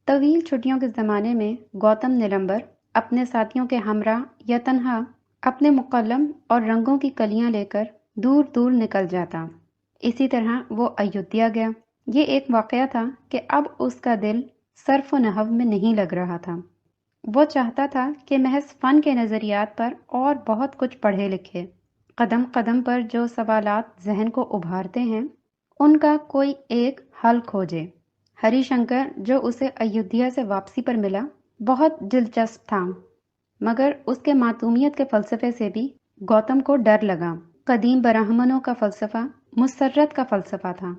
طویل چھٹیوں کے زمانے میں گوتم نیلمبر اپنے ساتھیوں کے ہمراہ یا تنہا اپنے مقلم اور رنگوں کی کلیاں لے کر دور دور نکل جاتا۔ اسی طرح وہ ایودھیا گیا۔ یہ ایک واقعہ تھا کہ اب اس کا دل صرف و نحو میں نہیں لگ رہا تھا۔ وہ چاہتا تھا کہ محض فن کے نظریات پر اور بہت کچھ پڑھے لکھے، قدم قدم پر جو سوالات ذہن کو ابھارتے ہیں ان کا کوئی ایک حل کھوجے۔ ہری شنکر جو اسے ایودھیا سے واپسی پر ملا بہت دلچسپ تھا، مگر اس کے معصومیت کے فلسفے سے بھی گوتم کو ڈر لگا۔ قدیم براہمنوں کا فلسفہ مسرت کا فلسفہ تھا۔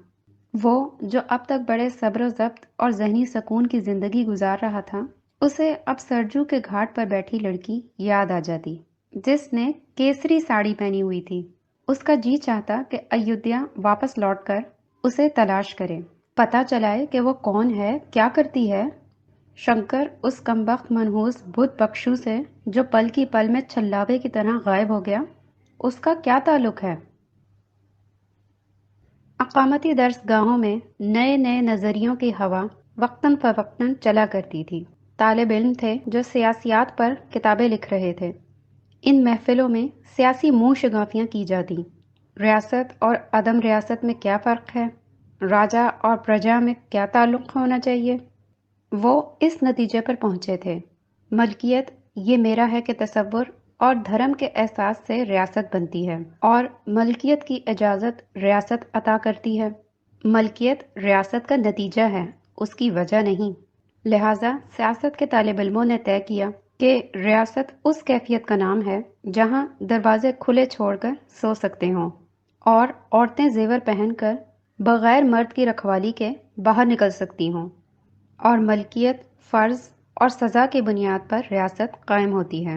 وہ جو اب تک بڑے صبر و ضبط اور ذہنی سکون کی زندگی گزار رہا تھا، اسے اب سرجو کے گھاٹ پر بیٹھی لڑکی یاد آ جاتی جس نے کیسری ساڑی پہنی ہوئی تھی۔ اس کا جی چاہتا کہ ایودھیا واپس لوٹ کر اسے تلاش کرے، پتہ چلائے کہ وہ کون ہے، کیا کرتی ہے۔ شنکر اس کمبخت منحوس بت بخشو سے جو پل کی پل میں چھلاوے کی طرح غائب ہو گیا، اس کا کیا تعلق ہے؟ اقامتی درس گاہوں میں نئے نئے نظریوں کی ہوا وقتاً فوقتاً چلا کرتی تھی۔ طالب علم تھے جو سیاسیات پر کتابیں لکھ رہے تھے۔ ان محفلوں میں سیاسی منہ شگافیاں کی جاتی۔ ریاست اور عدم ریاست میں کیا فرق ہے؟ راجا اور پرجا میں کیا تعلق ہونا چاہیے؟ وہ اس نتیجے پر پہنچے تھے، ملکیت یہ میرا ہے کہ تصور اور دھرم کے احساس سے ریاست بنتی ہے، اور ملکیت کی اجازت ریاست عطا کرتی ہے۔ ملکیت ریاست کا نتیجہ ہے، اس کی وجہ نہیں۔ لہٰذا سیاست کے طالب علموں نے طے کیا کہ ریاست اس کیفیت کا نام ہے جہاں دروازے کھلے چھوڑ کر سو سکتے ہوں اور عورتیں زیور پہن کر بغیر مرد کی رکھوالی کے باہر نکل سکتی ہوں، اور ملکیت فرض اور سزا کی بنیاد پر ریاست قائم ہوتی ہے۔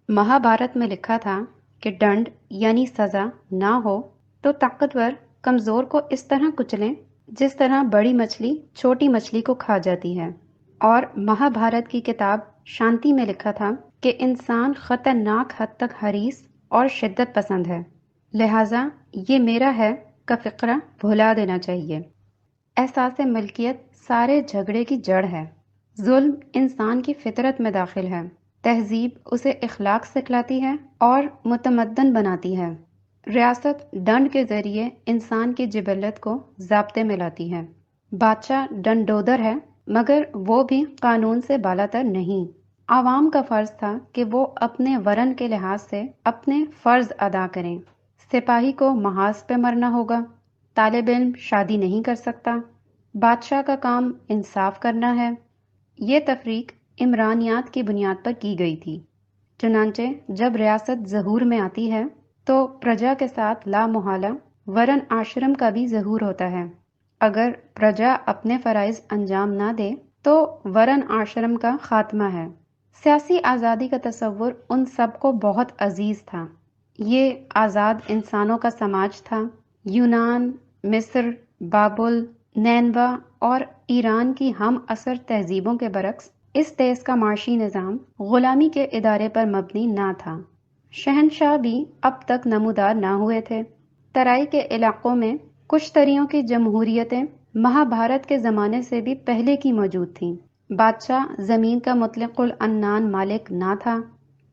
مہابھارت میں لکھا تھا کہ ڈنڈ یعنی سزا نہ ہو تو طاقتور کمزور کو اس طرح کچلیں جس طرح بڑی مچھلی چھوٹی مچھلی کو کھا جاتی ہے، اور مہابھارت کی کتاب شانتی میں لکھا تھا کہ انسان خطرناک حد تک حریص اور شدت پسند ہے، لہٰذا یہ میرا ہے کا فقرہ بھلا دینا چاہیے۔ احساس ملکیت سارے جھگڑے کی جڑ ہے۔ ظلم انسان کی فطرت میں داخل ہے۔ تہذیب اسے اخلاق سکھلاتی ہے اور متمدن بناتی ہے۔ ریاست ڈنڈ کے ذریعے انسان کی جبلت کو ضابطے میں لاتی ہے۔ بادشاہ ڈنڈودر ہے، مگر وہ بھی قانون سے بالاتر نہیں۔ عوام کا فرض تھا کہ وہ اپنے ورن کے لحاظ سے اپنے فرض ادا کریں۔ سپاہی کو محاذ پہ مرنا ہوگا، طالب علم شادی نہیں کر سکتا، بادشاہ کا کام انصاف کرنا ہے۔ یہ تفریق عمرانیات کی بنیاد پر کی گئی تھی۔ چنانچہ جب ریاست ظہور میں آتی ہے تو پرجا کے ساتھ لا محالہ ورن آشرم کا بھی ظہور ہوتا ہے۔ اگر پرجا اپنے فرائض انجام نہ دے تو ورن آشرم کا خاتمہ ہے۔ سیاسی آزادی کا تصور ان سب کو بہت عزیز تھا۔ یہ آزاد انسانوں کا سماج تھا۔ یونان، مصر، بابل، نینوا اور ایران کی ہم عصر تہذیبوں کے برعکس اس دیس کا معاشی نظام غلامی کے ادارے پر مبنی نہ تھا۔ شہنشاہ بھی اب تک نمودار نہ ہوئے تھے۔ ترائی کے علاقوں میں کچھ طریوں کی جمہوریتیں مہابھارت کے زمانے سے بھی پہلے کی موجود تھیں۔ بادشاہ زمین کا مطلق العنان مالک نہ تھا،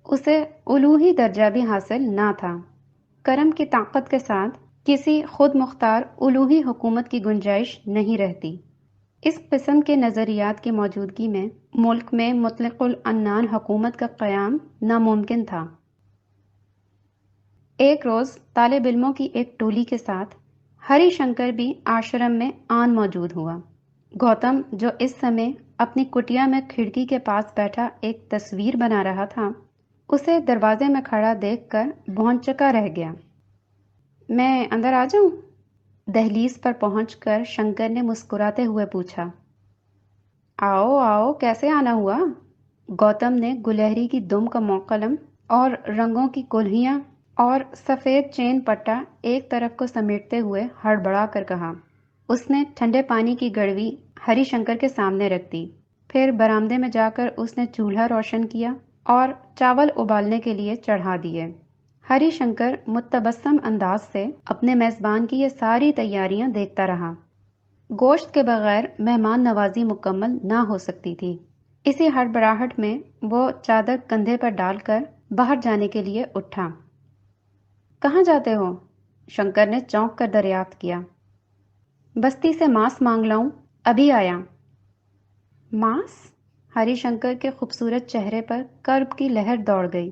اسے الوہی درجہ بھی حاصل نہ تھا۔ کرم کی طاقت کے ساتھ کسی خود مختار الوہی حکومت کی گنجائش نہیں رہتی۔ اس قسم کے نظریات کی موجودگی میں ملک میں مطلق العنان حکومت کا قیام ناممکن تھا۔ ایک روز طالب علموں کی ایک ٹولی کے ساتھ ہری شنکر بھی آشرم میں آن موجود ہوا۔ گوتم جو اس سمے اپنی کٹیا میں کھڑکی کے پاس بیٹھا ایک تصویر بنا رہا تھا، اسے دروازے میں کھڑا دیکھ کر بھونچکا رہ گیا۔ میں اندر آ جاؤں؟ دہلیز پر پہنچ کر شنکر نے مسکراتے ہوئے پوچھا۔ آؤ آؤ، کیسے آنا ہوا؟ گوتم نے گلہری کی دم کا موقلم اور رنگوں کی کلہیاں اور سفید چین پٹا ایک طرف کو سمیٹتے ہوئے ہڑبڑا کر کہا۔ اس نے ٹھنڈے پانی کی گڑوی ہری شنکر کے سامنے رکھ دی۔ پھر برآمدے میں جا کر اس نے چولہا روشن کیا اور چاول ابالنے کے لیے چڑھا دیے۔ ہری شنکر متبسم انداز سے اپنے میزبان کی یہ ساری تیاریاں دیکھتا رہا۔ گوشت کے بغیر مہمان نوازی مکمل نہ ہو سکتی تھی۔ اسی ہڑبڑاہٹ میں وہ چادر کندھے پر ڈال کر باہر جانے کے لیے اٹھا۔ کہاں جاتے ہو؟ شنکر نے چونک کر دریافت کیا۔ بستی سے ماس مانگ لاؤں، ابھی آیا۔ ماس؟ ہری شنکر کے خوبصورت چہرے پر کرب کی لہر دوڑ گئی۔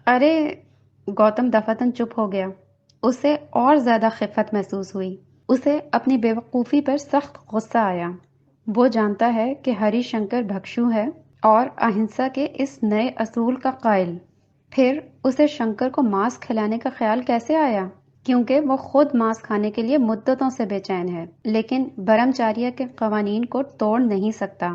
ارے! گوتم دفعتاً چپ ہو گیا۔ اسے اور زیادہ خفت محسوس ہوئی۔ اسے اپنی بے وقوفی پر سخت غصہ آیا۔ وہ جانتا ہے کہ ہری شنکر بھکشو ہے اور اہنسا کے اس نئے اصول کا قائل۔ پھر اسے شنکر کو ماس کھلانے کا خیال کیسے آیا؟ کیونکہ وہ خود ماس کھانے کے لیے مدتوں سے بے چین ہے، لیکن برہمچاریہ کے قوانین کو توڑ نہیں سکتا،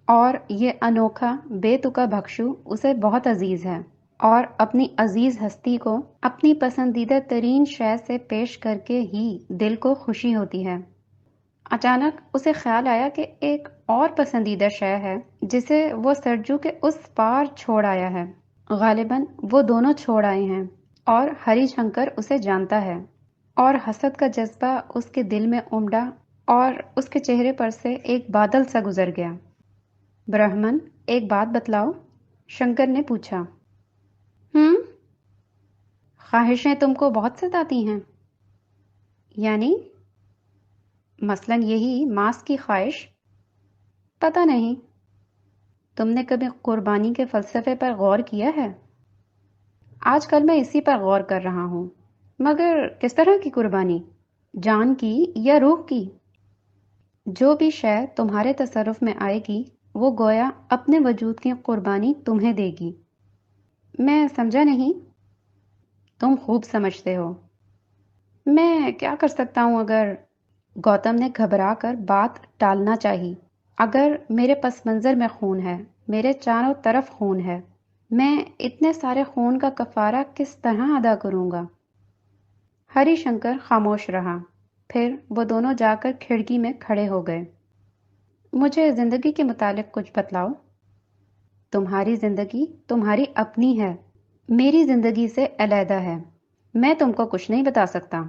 اور یہ انوکھا بے تکا بھکشو اسے بہت عزیز ہے، اور اپنی عزیز ہستی کو اپنی پسندیدہ ترین شے سے پیش کر کے ہی دل کو خوشی ہوتی ہے۔ اچانک اسے خیال آیا کہ ایک اور پسندیدہ شے ہے جسے وہ سرجو کے اس پار چھوڑ آیا ہے۔ غالباً وہ دونوں چھوڑ آئے ہیں، اور ہری شنکر اسے جانتا ہے، اور حسد کا جذبہ اس کے دل میں امڈا اور اس کے چہرے پر سے ایک بادل سا گزر گیا۔ برہمن، ایک بات بتلاؤ؟ شنکر نے پوچھا۔ خواہشیں تم کو بہت ستاتی ہیں؟ یعنی؟ مثلاً یہی ماس کی خواہش۔ پتہ نہیں۔ تم نے کبھی قربانی کے فلسفے پر غور کیا ہے؟ آج کل میں اسی پر غور کر رہا ہوں، مگر کس طرح کی قربانی؟ جان کی یا روح کی؟ جو بھی شے تمہارے تصرف میں آئے گی وہ گویا اپنے وجود کی قربانی تمہیں دے گی۔ میں سمجھا نہیں۔ تم خوب سمجھتے ہو۔ میں کیا کر سکتا ہوں اگر… گوتم نے گھبرا کر بات ٹالنا چاہی۔ اگر میرے پس منظر میں خون ہے، میرے چاروں طرف خون ہے، میں اتنے سارے خون کا کفارہ کس طرح ادا کروں گا؟ ہری شنکر خاموش رہا۔ پھر وہ دونوں جا کر کھڑکی میں کھڑے ہو گئے۔ مجھے زندگی کے متعلق کچھ بتلاؤ۔ تمہاری زندگی تمہاری اپنی ہے، میری زندگی سے علیحدہ ہے، میں تم کو کچھ نہیں بتا سکتا۔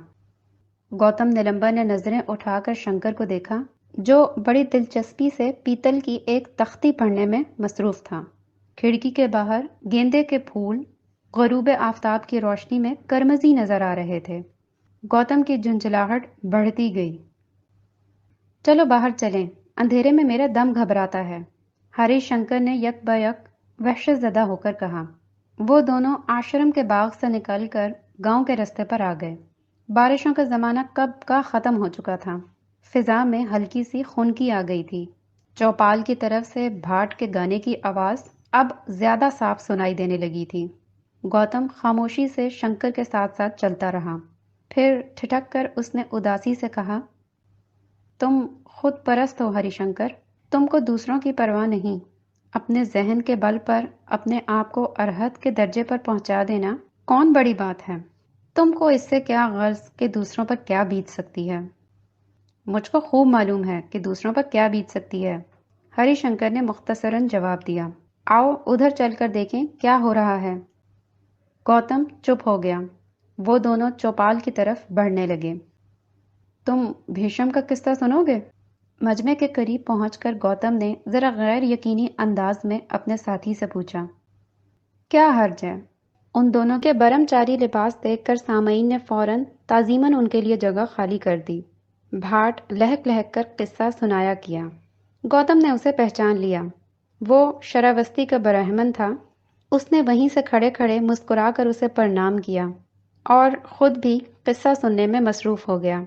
گوتم نلمبا نے نظریں اٹھا کر شنکر کو دیکھا، جو بڑی دلچسپی سے پیتل کی ایک تختی پڑھنے میں مصروف تھا۔ کھڑکی کے باہر گیندے کے پھول غروب آفتاب کی روشنی میں کرمزی نظر آ رہے تھے۔ گوتم کی جھنجھلاہٹ بڑھتی گئی۔ چلو باہر چلیں، اندھیرے میں میرا دم گھبراتا ہے، ہری شنکر نے یک بیک وحشت زدہ ہو کر کہا۔ وہ دونوں آشرم کے باغ سے نکل کر گاؤں کے رستے پر آ گئے۔ بارشوں کا زمانہ کب کا ختم ہو چکا تھا۔ فضا میں ہلکی سی خنکی آ گئی تھی۔ چوپال کی طرف سے بھاٹ کے گانے کی آواز اب زیادہ صاف سنائی دینے لگی تھی۔ گوتم خاموشی سے شنکر کے ساتھ ساتھ چلتا رہا۔ پھر ٹھٹک کر اس نے اداسی سے کہا، تم خود پرست ہو ہری شنکر، تم کو دوسروں کی پرواہ نہیں۔ اپنے ذہن کے بل پر اپنے آپ کو ارہت کے درجے پر پہنچا دینا کون بڑی بات ہے؟ تم کو اس سے کیا غرض کہ دوسروں پر کیا بیت سکتی ہے؟ مجھ کو خوب معلوم ہے کہ دوسروں پر کیا بیت سکتی ہے، ہری شنکر نے مختصراً جواب دیا۔ آؤ ادھر چل کر دیکھیں کیا ہو رہا ہے۔ گوتم چپ ہو گیا۔ وہ دونوں چوپال کی طرف بڑھنے لگے۔ تم بھیشم کا قصہ سنو گے؟ مجمع کے قریب پہنچ کر گوتم نے ذرا غیر یقینی انداز میں اپنے ساتھی سے پوچھا۔ کیا حرج ہے؟ ان دونوں کے برہمچاری لباس دیکھ کر سامعین نے فوراً تعظیماً ان کے لیے جگہ خالی کر دی۔ بھاٹ لہک لہک کر قصہ سنایا کیا۔ گوتم نے اسے پہچان لیا۔ وہ شراوستی کا برہمن تھا۔ اس نے وہیں سے کھڑے کھڑے مسکرا کر اسے پرنام کیا اور خود بھی قصہ سننے میں مصروف ہو گیا۔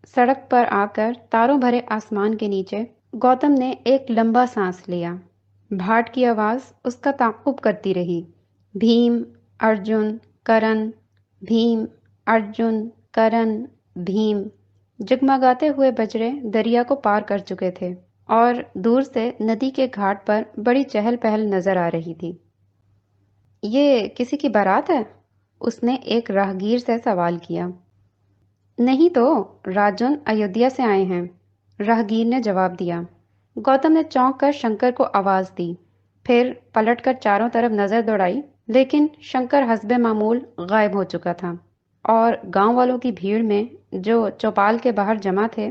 سڑک پر آ کر تاروں بھرے آسمان کے نیچے گوتم نے ایک لمبا سانس لیا۔ بھاٹ کی آواز اس کا تعاقب کرتی رہی، بھیم ارجن کرن، بھیم ارجن کرن بھیم۔ جگمگاتے ہوئے بجرے دریا کو پار کر چکے تھے اور دور سے ندی کے گھاٹ پر بڑی چہل پہل نظر آ رہی تھی۔ یہ کسی کی بارات ہے؟ اس نے ایک راہگیر سے سوال کیا۔ نہیں تو، راجن ایودھیا سے آئے ہیں، راہگیر نے جواب دیا۔ گوتم نے چونک کر شنکر کو آواز دی، پھر پلٹ کر چاروں طرف نظر دوڑائی، لیکن شنکر حسب معمول غائب ہو چکا تھا، اور گاؤں والوں کی بھیڑ میں جو چوپال کے باہر جمع تھے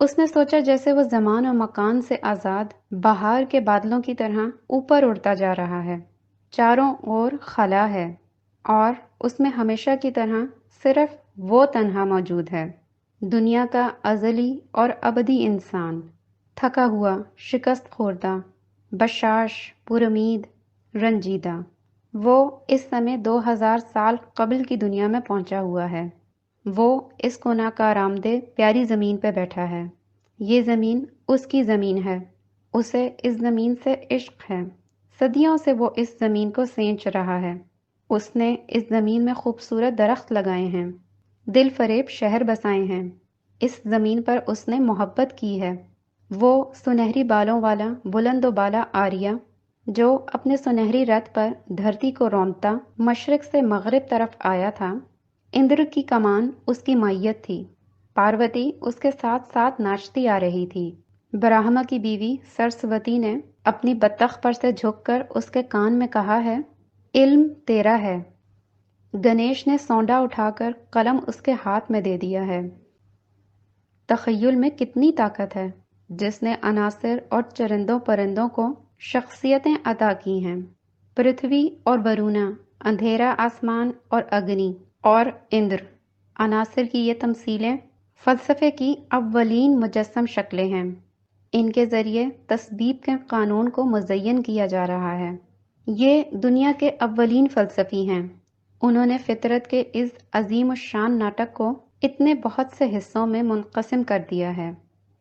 اس نے سوچا جیسے وہ زمان و مکان سے آزاد بہار کے بادلوں کی طرح اوپر اڑتا جا رہا ہے، چاروں اور خلا ہے، اور اس میں ہمیشہ کی طرح صرف وہ تنہا موجود ہے، دنیا کا ازلی اور ابدی انسان، تھکا ہوا، شکست خوردہ، بشاش، پر امید، رنجیدہ۔ وہ اس سمے 2000 سال قبل کی دنیا میں پہنچا ہوا ہے۔ وہ اس کونا کا آرامدہ پیاری زمین پہ بیٹھا ہے۔ یہ زمین اس کی زمین ہے، اسے اس زمین سے عشق ہے، صدیوں سے وہ اس زمین کو سینچ رہا ہے۔ اس نے اس زمین میں خوبصورت درخت لگائے ہیں، دل فریب شہر بسائے ہیں، اس زمین پر اس نے محبت کی ہے۔ وہ سنہری بالوں والا بلند و بالا آریہ جو اپنے سنہری رتھ پر دھرتی کو رونتا مشرق سے مغرب طرف آیا تھا، اندر کی کمان اس کی مائیت تھی، پاروتی اس کے ساتھ ساتھ ناچتی آ رہی تھی۔ براہما کی بیوی سرسوتی نے اپنی بطخ پر سے جھک کر اس کے کان میں کہا ہے، علم تیرا ہے۔ گنیش نے سونڈا اٹھا کر قلم اس کے ہاتھ میں دے دیا ہے۔ تخیل میں کتنی طاقت ہے، جس نے عناصر اور چرندوں پرندوں کو شخصیتیں عطا کی ہیں۔ پرتھوی اور ورونا، اندھیرا آسمان اور اگنی اور اندر، عناصر کی یہ تمثیلیں فلسفے کی اولین مجسم شکلیں ہیں۔ ان کے ذریعے تسبیب کے قانون کو مزین کیا جا رہا ہے۔ یہ دنیا کے اولین فلسفی ہیں۔ انہوں نے فطرت کے اس عظیم الشان ناٹک کو اتنے بہت سے حصوں میں منقسم کر دیا ہے۔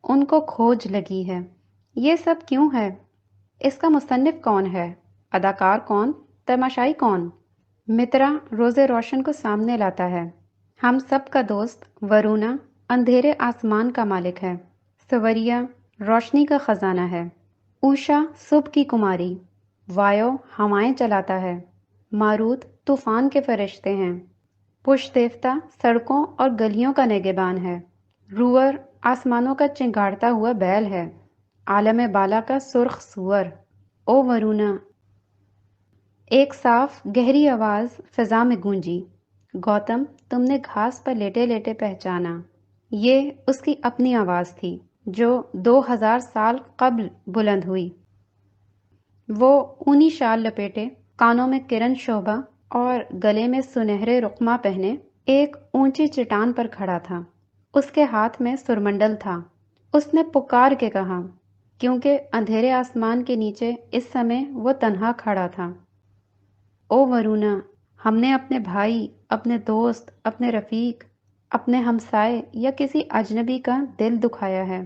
ان کو کھوج لگی ہے، یہ سب کیوں ہے؟ اس کا مصنف کون ہے؟ اداکار کون؟ تماشائی کون؟ مترا روز روشن کو سامنے لاتا ہے۔ ہم سب کا دوست ورونا اندھیرے آسمان کا مالک ہے، سوریا روشنی کا خزانہ ہے، اوشا صبح کی کماری، وایو ہوائیں چلاتا ہے، ماروت طوفان کے فرشتے ہیں، پش دیوتا سڑکوں اور گلیوں کا نگہبان ہے، روور آسمانوں کا چنگاڑتا ہوا بیل ہے، عالم بالا کا سرخ سور۔ او ورونا! ایک صاف گہری آواز فضا میں گونجی۔ گوتم، تم نے گھاس پر لیٹے لیٹے پہچانا، یہ اس کی اپنی آواز تھی جو 2000 سال قبل بلند ہوئی۔ وہ اونی شال لپیٹے، کانوں میں کرن شوبھا اور گلے میں سنہرے رقمہ پہنے ایک اونچی چٹان پر کھڑا تھا۔ اس کے ہاتھ میں سرمنڈل تھا۔ اس نے پکار کے کہا، کیونکہ اندھیرے آسمان کے نیچے اس سمے وہ تنہا کھڑا تھا۔ او ورونا! ہم نے اپنے بھائی، اپنے دوست، اپنے رفیق، اپنے ہمسائے یا کسی اجنبی کا دل دکھایا ہے۔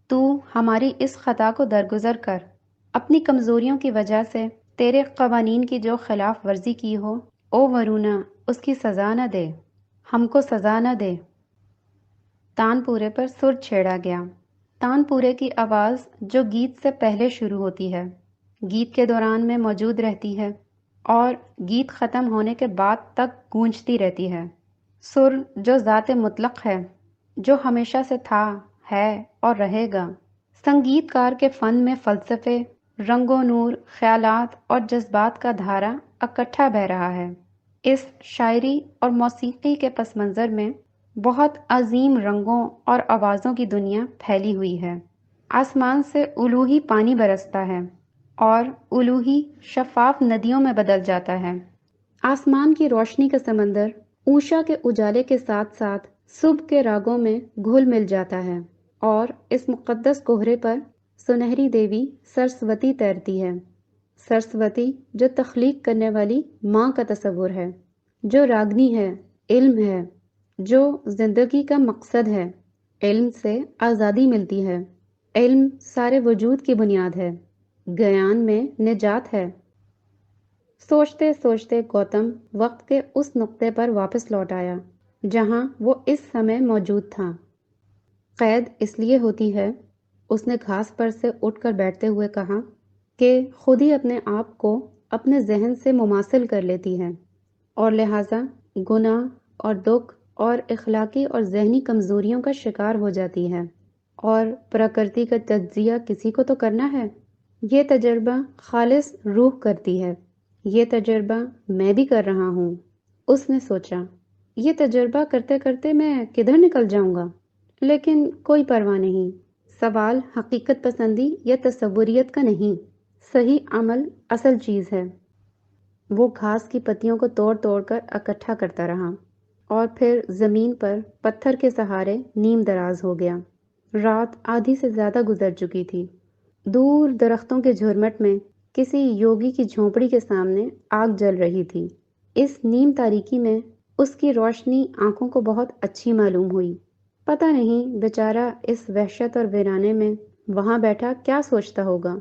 تو ہماری اس خطا کو درگزر کر، اپنی کمزوریوں کی وجہ سے تیرے قوانین کی جو خلاف ورزی کی ہو، او ورونا، اس کی سزا نہ دے، ہم کو سزا نہ دے۔ تان پورے پر سر چھیڑا گیا۔ تان پورے کی آواز جو گیت سے پہلے شروع ہوتی ہے، گیت کے دوران میں موجود رہتی ہے اور گیت ختم ہونے کے بعد تک گونجتی رہتی ہے۔ سر جو ذات مطلق ہے، جو ہمیشہ سے تھا، ہے اور رہے گا۔ سنگیت کار کے فن میں فلسفے، رنگ و نور، خیالات اور جذبات کا دھارا اکٹھا بہہ رہا ہے۔ اس شاعری اور موسیقی کے پس منظر میں بہت عظیم رنگوں اور آوازوں کی دنیا پھیلی ہوئی ہے۔ آسمان سے الوہی پانی برستا ہے اور الوہی شفاف ندیوں میں بدل جاتا ہے۔ آسمان کی روشنی کا سمندر اوشا کے اجالے کے ساتھ ساتھ صبح کے راگوں میں گھل مل جاتا ہے، اور اس مقدس کوہرے پر سنہری دیوی سرسوتی تیرتی ہے۔ سرسوتی جو تخلیق کرنے والی ماں کا تصور ہے، جو راگنی ہے، علم ہے، جو زندگی کا مقصد ہے۔ علم سے آزادی ملتی ہے، علم سارے وجود کی بنیاد ہے، گیان میں نجات ہے۔ سوچتے سوچتے گوتم وقت کے اس نقطے پر واپس لوٹ آیا جہاں وہ اس سمے موجود تھا۔ قید اس لیے ہوتی ہے، اس نے گھاس پر سے اٹھ کر بیٹھتے ہوئے کہا، کہ خود ہی اپنے آپ کو اپنے ذہن سے مماثل کر لیتی ہے، اور لہٰذا گناہ اور دکھ اور اخلاقی اور ذہنی کمزوریوں کا شکار ہو جاتی ہے، اور پرکرتی کا تجزیہ کسی کو تو کرنا ہے۔ یہ تجربہ خالص روح کرتی ہے، یہ تجربہ میں بھی کر رہا ہوں۔ اس نے سوچا، یہ تجربہ کرتے کرتے میں کدھر نکل جاؤں گا، لیکن کوئی پرواہ نہیں، سوال حقیقت پسندی یا تصوریت کا نہیں، صحیح عمل اصل چیز ہے۔ وہ گھاس کی پتیوں کو توڑ توڑ کر اکٹھا کرتا رہا اور پھر زمین پر پتھر کے سہارے نیم دراز ہو گیا۔ رات آدھی سے زیادہ گزر چکی تھی۔ دور درختوں کے جھرمٹ میں کسی یوگی کی جھونپڑی کے سامنے آگ جل رہی تھی۔ اس نیم تاریکی میں اس کی روشنی آنکھوں کو بہت اچھی معلوم ہوئی۔ پتہ نہیں بیچارہ اس وحشت اور ویرانے میں وہاں بیٹھا کیا سوچتا ہوگا۔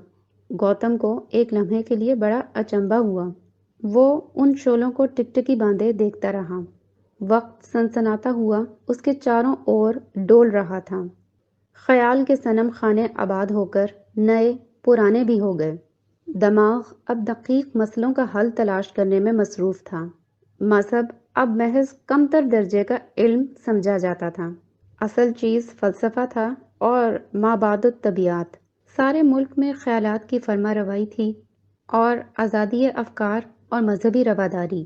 گوتم کو ایک لمحے کے لیے بڑا اچنبھا ہوا۔ وہ ان شعلوں کو ٹکٹکی باندھے دیکھتا رہا۔ وقت سنسناتا ہوا اس کے چاروں اور ڈول رہا تھا۔ خیال کے صنم خانے آباد ہو کر نئے پرانے بھی ہو گئے۔ دماغ اب دقیق مسئلوں کا حل تلاش کرنے میں مصروف تھا۔ مذہب اب محض کمتر درجے کا علم سمجھا جاتا تھا۔ اصل چیز فلسفہ تھا اور ما بعد الطبیعات۔ سارے ملک میں خیالات کی فرما روائی تھی اور آزادی افکار اور مذہبی رواداری۔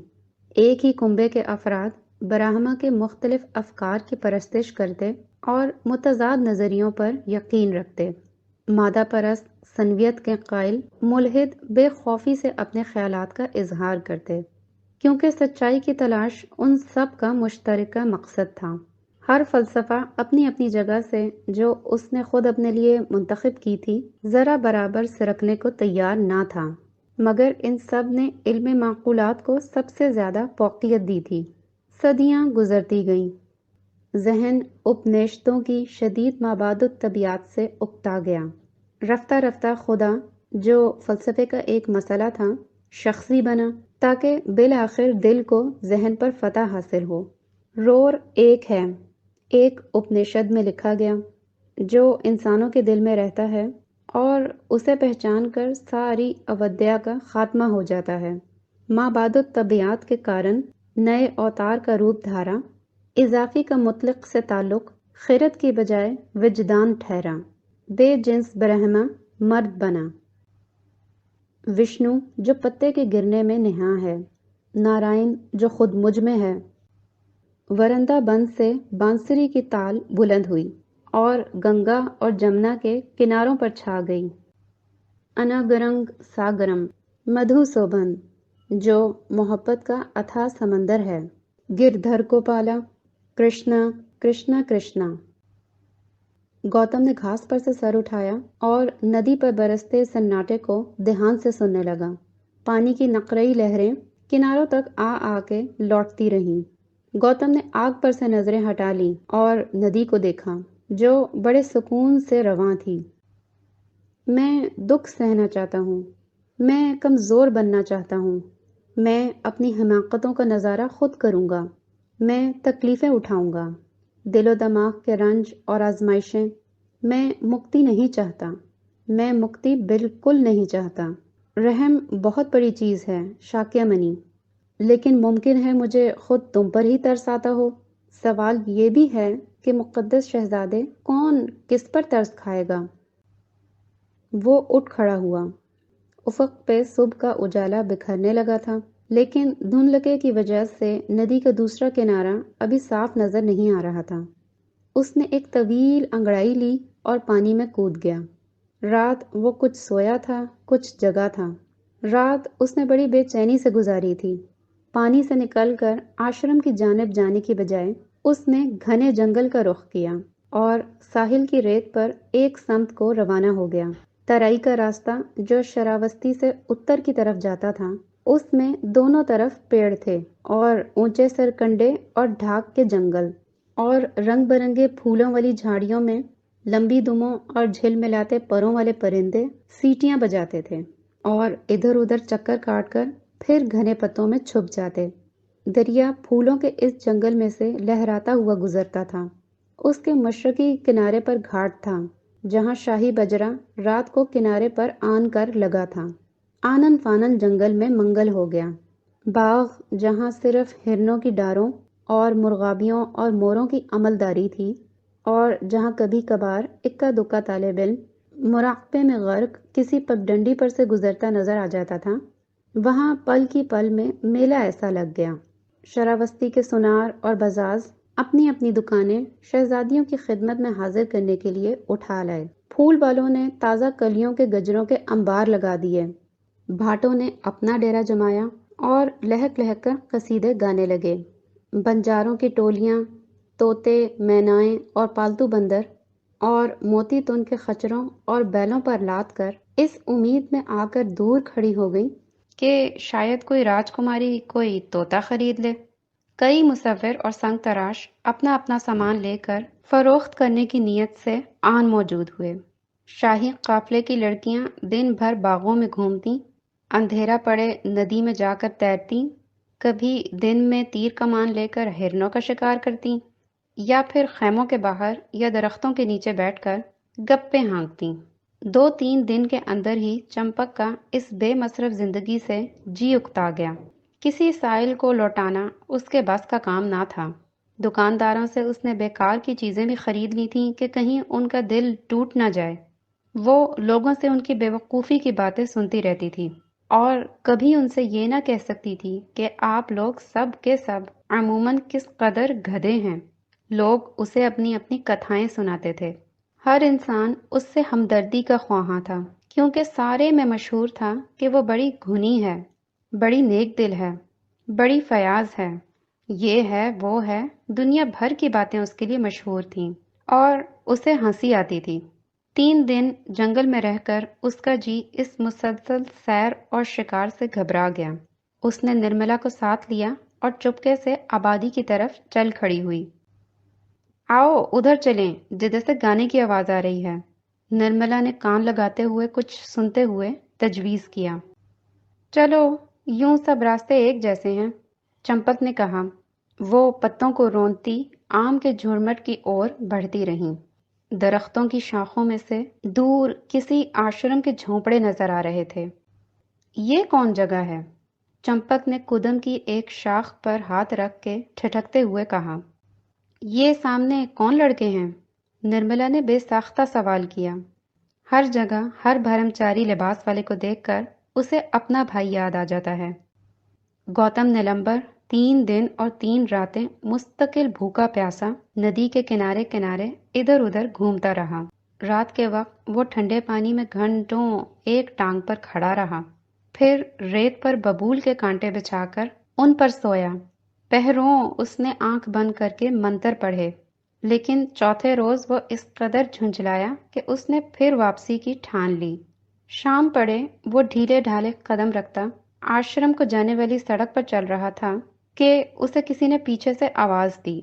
ایک ہی کنبے کے افراد براہما کے مختلف افکار کی پرستش کرتے اور متضاد نظریوں پر یقین رکھتے۔ مادہ پرست سنویت کے قائل ملحد بے خوفی سے اپنے خیالات کا اظہار کرتے، کیونکہ سچائی کی تلاش ان سب کا مشترکہ مقصد تھا۔ ہر فلسفہ اپنی اپنی جگہ سے جو اس نے خود اپنے لیے منتخب کی تھی ذرا برابر سرکنے کو تیار نہ تھا، مگر ان سب نے علم معقولات کو سب سے زیادہ فوقیت دی تھی۔ صدیاں گزرتی گئیں۔ ذہن اپنشدوں کی شدید مابعد الطبیعات سے اکتا گیا۔ رفتہ رفتہ خدا، جو فلسفے کا ایک مسئلہ تھا، شخصی بنا تاکہ بالآخر دل کو ذہن پر فتح حاصل ہو۔ رور ایک ہے، ایک اپنشد میں لکھا گیا، جو انسانوں کے دل میں رہتا ہے اور اسے پہچان کر ساری اودیا کا خاتمہ ہو جاتا ہے۔ مابعد الطبیعات کے کارن نئے اوتار کا روپ دھارا، اضافی کا مطلق سے تعلق خرد کی بجائے وجدان ٹھہرا، بے جنس برہما مرد بنا۔ وشنو جو پتے کے گرنے میں نہاں ہے، نارائن جو خود مجھ میں ہے۔ ورندا بند سے بانسری کی تال بلند ہوئی اور گنگا اور جمنا کے کناروں پر چھا گئی۔ اناگرنگ ساگرم مدھو سوبھن جو محبت کا اتھاہ سمندر ہے۔ گردھر کو پالا، کرشنا کرشنا کرشنا۔ گوتم نے گھاس پر سے سر اٹھایا اور ندی پر برستے سناٹے کو دھیان سے سننے لگا۔ پانی کی نقرئی لہریں کناروں تک آ آ کے لوٹتی رہیں۔ گوتم نے آگ پر سے نظریں ہٹا لیں اور ندی کو دیکھا جو بڑے سکون سے رواں تھی۔ میں دکھ سہنا چاہتا ہوں، میں کمزور بننا چاہتا ہوں، میں اپنی حماقتوں کا نظارہ خود کروں گا، میں تکلیفیں اٹھاؤں گا، دل و دماغ کے رنج اور آزمائشیں۔ میں مکتی نہیں چاہتا، میں مکتی بالکل نہیں چاہتا۔ رحم بہت بڑی چیز ہے شاکیہ منی، لیکن ممکن ہے مجھے خود تم پر ہی ترس آتا ہو۔ سوال یہ بھی ہے کہ مقدس شہزادے کون کس پر ترس کھائے گا؟ وہ اٹھ کھڑا ہوا۔ افق پہ صبح کا اجالا بکھرنے لگا تھا، لیکن دھندلکے کی وجہ سے ندی کا دوسرا کنارہ ابھی صاف نظر نہیں آ رہا تھا۔ اس نے ایک طویل انگڑائی لی اور پانی میں کود گیا۔ رات وہ کچھ سویا تھا، کچھ جگا تھا۔ رات اس نے بڑی بے چینی سے گزاری تھی۔ پانی سے نکل کر آشرم کی جانب جانے کی بجائے اس نے گھنے جنگل کا رخ کیا اور ساحل کی ریت پر ایک سمت کو روانہ ہو گیا۔ ترائی کا راستہ جو شراوستی سے اتر کی طرف جاتا تھا، اس میں دونوں طرف پیڑ تھے اور اونچے سرکنڈے اور ڈھاک کے جنگل، اور رنگ برنگے پھولوں والی جھاڑیوں میں لمبی دموں اور جھل ملاتے پروں والے پرندے سیٹیاں بجاتے تھے اور ادھر ادھر چکر کاٹ کر پھر گھنے پتوں میں چھپ جاتے۔ دریا پھولوں کے اس جنگل میں سے لہراتا ہوا گزرتا تھا۔ اس کے مشرقی کنارے پر گھاٹ تھا جہاں شاہی بجرا رات کو کنارے پر آن کر لگا تھا۔ آنن فانن جنگل میں منگل ہو گیا۔ باغ جہاں صرف ہرنوں کی ڈاروں اور مرغابیوں اور موروں کی عملداری تھی، اور جہاں کبھی کبھار اکا دکا طالب علم مراقبے میں غرق کسی پگڈنڈی پر سے گزرتا نظر آ جاتا تھا، وہاں پل کی پل میں میلہ ایسا لگ گیا۔ شراوستی کے سنار اور بزاز اپنی اپنی دکانیں شہزادیوں کی خدمت میں حاضر کرنے کے لیے اٹھا لائے۔ پھول والوں نے تازہ کلیوں کے گجروں کے انبار لگا دیے، بھاٹوں نے اپنا ڈیرا جمایا اور لہک لہک کر قصیدے گانے لگے۔ بنجاروں کی ٹولیاں طوطے، مینائیں اور پالتو بندر اور موتی تن کے خچروں اور بیلوں پر لاد کر اس امید میں آ کر دور کھڑی ہو گئی کہ شاید کوئی راجکماری کوئی طوطا خرید لے۔ کئی مصور اور سنگ تراش اپنا اپنا سامان لے کر فروخت کرنے کی نیت سے آن موجود ہوئے۔ شاہی قافلے کی لڑکیاں دن بھر باغوں میں گھومتیں، اندھیرا پڑے ندی میں جا کر تیرتیں، کبھی دن میں تیر کمان لے کر ہرنوں کا شکار کرتیں، یا پھر خیموں کے باہر یا درختوں کے نیچے بیٹھ کر گپے ہانکتیں۔ 2-3 دن کے اندر ہی چمپک کا اس بے مصرف زندگی سے جی اکتا گیا۔ کسی سائل کو لوٹانا اس کے بس کا کام نہ تھا۔ دکانداروں سے اس نے بیکار کی چیزیں بھی خرید لی تھیں کہ کہیں ان کا دل ٹوٹ نہ جائے۔ وہ لوگوں سے ان کی بے وقوفی کی باتیں سنتی رہتی تھی اور کبھی ان سے یہ نہ کہہ سکتی تھی کہ آپ لوگ سب کے سب عموماً کس قدر گدھے ہیں۔ لوگ اسے اپنی اپنی کتھائیں سناتے تھے۔ ہر انسان اس سے ہمدردی کا خواہاں تھا، کیونکہ سارے میں مشہور تھا کہ وہ بڑی گھنی ہے، بڑی نیک دل ہے، بڑی فیاض ہے، یہ ہے وہ ہے، دنیا بھر کی باتیں اس کے لیے مشہور تھیں اور اسے ہنسی آتی تھی۔ 3 دن جنگل میں رہ کر اس کا جی اس مسلسل سیر اور شکار سے گھبرا گیا۔ اس نے نرملا کو ساتھ لیا اور چپکے سے آبادی کی طرف چل کھڑی ہوئی۔ آؤ ادھر چلیں جدھر سے گانے کی آواز آ رہی ہے، نرملا نے کان لگاتے ہوئے کچھ سنتے ہوئے تجویز کیا۔ چلو، یوں سب راستے ایک جیسے ہیں، چمپک نے کہا۔ وہ پتوں کو روندتی آم کے جھرمٹ کی اور بڑھتی رہیں۔ درختوں کی شاخوں میں سے دور کسی آشرم کے جھونپڑے نظر آ رہے تھے۔ یہ کون جگہ ہے؟ چمپک نے قدم کی ایک شاخ پر ہاتھ رکھ کے ٹھٹکتے ہوئے کہا۔ یہ سامنے کون لڑکے ہیں؟ نرملا نے بے ساختہ سوال کیا۔ ہر جگہ ہر بھرمچاری لباس والے کو دیکھ کر اسے اپنا بھائی یاد آ جاتا ہے۔ گوتم نیلمبر 3 دن اور 3 راتیں مستقل بھوکا پیاسا ندی کے کنارے کنارے ادھر ادھر گھومتا رہا۔ رات کے وقت وہ ٹھنڈے پانی میں گھنٹوں ایک ٹانگ پر کھڑا رہا، پھر ریت پر ببول کے کانٹے بچھا کر ان پر سویا۔ پہروں اس نے آنکھ بند کر کے منتر پڑھے، لیکن چوتھے روز وہ اس قدر جھنجھلایا کہ اس نے پھر واپسی کی ٹھان لی۔ شام پڑے وہ ڈھیلے ڈھالے قدم رکھتا آشرم کو جانے والی سڑک پر چل رہا تھا کہ اسے کسی نے پیچھے سے آواز دی۔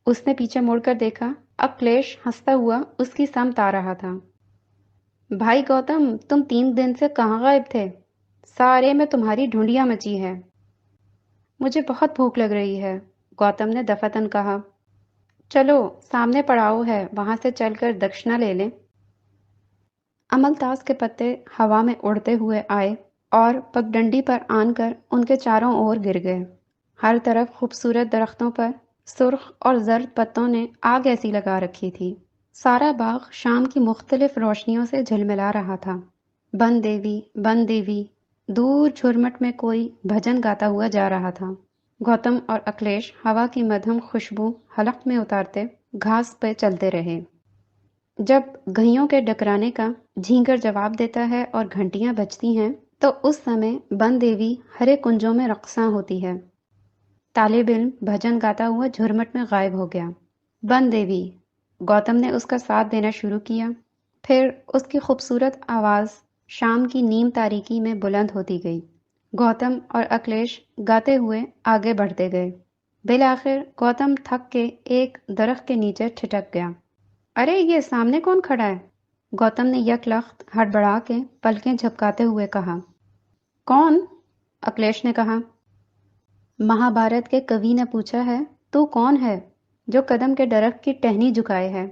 اس نے پیچھے مڑ کر دیکھا، اکھلیش ہنستا ہوا اس کی سمت آ رہا تھا۔ بھائی گوتم، تم 3 دن سے کہاں غائب تھے؟ سارے میں تمہاری ڈھونڈیاں مچی ہے۔ مجھے بہت بھوک لگ رہی ہے، گوتم نے دفتن کہا۔ چلو سامنے پڑاؤ ہے، وہاں سے چل کر دکشنا لے لیں۔ املتاس کے پتے ہوا میں اڑتے ہوئے آئے اور پگڈنڈی پر آن کر ان کے چاروں اور گر گئے۔ ہر طرف خوبصورت درختوں پر سرخ اور زرد پتوں نے آگ ایسی لگا رکھی تھی۔ سارا باغ شام کی مختلف روشنیوں سے جھلملا رہا تھا۔ بن دیوی، بن دیوی، دور جھرمٹ میں کوئی بھجن گاتا ہوا جا رہا تھا۔ گوتم اور اکھلیش ہوا کی مدھم خوشبو حلق میں اتارتے گھاس پہ چلتے رہے۔ جب گھیوں کے ڈکرانے کا جھینگر جواب دیتا ہے اور گھنٹیاں بجتی ہیں تو اس سمے بن دیوی ہرے کنجوں میں رقصاں ہوتی ہے۔ طالب علم بھجن گاتا ہوا جھرمٹ میں غائب ہو گیا۔ بن دیوی، گوتم نے اس کا ساتھ دینا شروع کیا، پھر اس کی خوبصورت آواز شام کی نیم تاریکی میں بلند ہوتی گئی۔ گوتم اور اکھلیش گاتے ہوئے آگے بڑھتے گئے۔ بالآخر گوتم تھک کے ایک درخت کے نیچے ٹھٹک گیا۔ ارے یہ سامنے کون کھڑا ہے؟ گوتم نے یک لخت ہڑبڑا کے پلکیں جھپکاتے ہوئے کہا۔ کون؟ اکھلیش نے کہا۔ مہابھارت کے کوی نے پوچھا ہے، تو کون ہے جو قدم کے درخت کی ٹہنی جھکائے ہے؟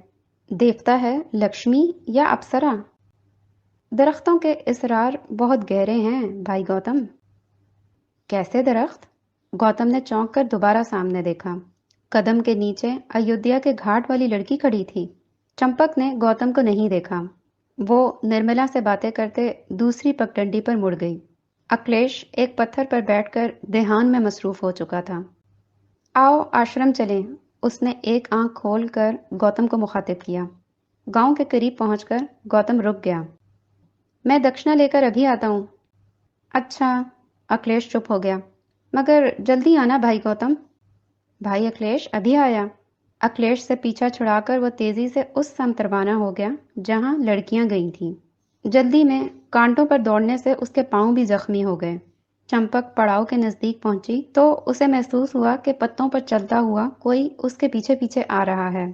دیوتا ہے، لکشمی یا اپسرا؟ درختوں کے اسرار بہت گہرے ہیں بھائی گوتم۔ کیسے درخت؟ گوتم نے چونک کر دوبارہ سامنے دیکھا۔ قدم کے نیچے ایودھیا کے گھاٹ والی لڑکی کھڑی تھی۔ چمپک نے گوتم کو نہیں دیکھا۔ وہ نرملا سے باتیں کرتے دوسری پگڈنڈی پر مڑ گئی۔ اکھلیش ایک پتھر پر بیٹھ کر دھیان میں مصروف ہو چکا تھا۔ آؤ آشرم چلیں، اس نے ایک آنکھ کھول کر گوتم کو مخاطب کیا۔ گاؤں کے قریب پہنچ کر گوتم رک گیا۔ میں دکشنا لے کر ابھی آتا ہوں۔ اچھا، اکھلیش چپ ہو گیا۔ مگر جلدی آنا بھائی گوتم۔ بھائی اکھلیش ابھی آیا۔ اکھلیش سے پیچھا چھڑا کر وہ تیزی سے اس سمت روانہ ہو گیا جہاں لڑکیاں گئی تھیں۔ جلدی میں کانٹوں پر دوڑنے سے اس کے پاؤں بھی زخمی ہو گئے۔ چمپک پڑاؤ کے نزدیک پہنچی تو اسے محسوس ہوا کہ پتوں پر چلتا ہوا کوئی اس کے پیچھے پیچھے آ رہا ہے۔